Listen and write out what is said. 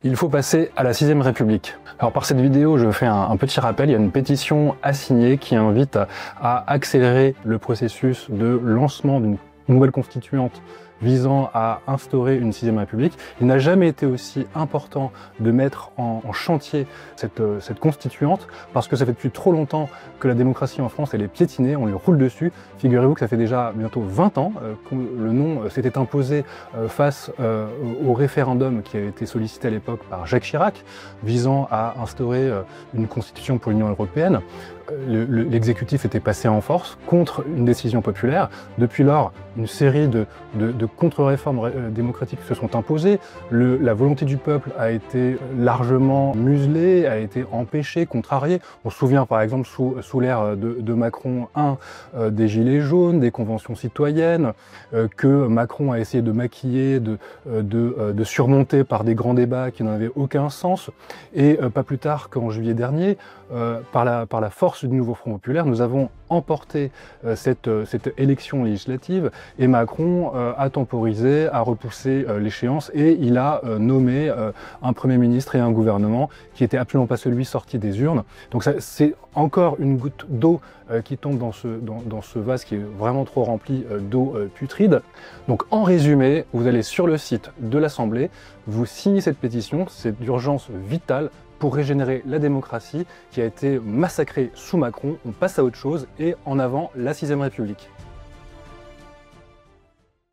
Il faut passer à la 6ème République. Alors par cette vidéo, je fais un petit rappel, il y a une pétition à signer qui invite à accélérer le processus de lancement d'une nouvelle constituante visant à instaurer une 6ème République. Il n'a jamais été aussi important de mettre en chantier cette constituante, parce que ça fait depuis trop longtemps que la démocratie en France, elle est piétinée, on lui roule dessus. Figurez-vous que ça fait déjà bientôt 20 ans que le non s'était imposé face au référendum qui avait été sollicité à l'époque par Jacques Chirac, visant à instaurer une constitution pour l'Union européenne. L'exécutif était passé en force contre une décision populaire. Depuis lors, une série de contre-réformes démocratiques se sont imposées. La volonté du peuple a été largement muselée, a été empêchée, contrariée. On se souvient par exemple sous l'ère de Macron 1 des Gilets jaunes, des conventions citoyennes, que Macron a essayé de maquiller, de surmonter par des grands débats qui n'avaient aucun sens. Et pas plus tard qu'en juillet dernier, par la force du nouveau Front populaire, nous avons emporté cette élection législative et Macron a temporisé, a repoussé l'échéance et il a nommé un Premier ministre et un gouvernement qui n'était absolument pas celui sorti des urnes. Donc c'est encore une goutte d'eau qui tombe dans ce vase qui est vraiment trop rempli d'eau putride. Donc en résumé, vous allez sur le site de l'Assemblée, vous signez cette pétition, c'est d'urgence vitale pour régénérer la démocratie qui a été massacrée sous Macron. On passe à autre chose et en avant la 6ème République.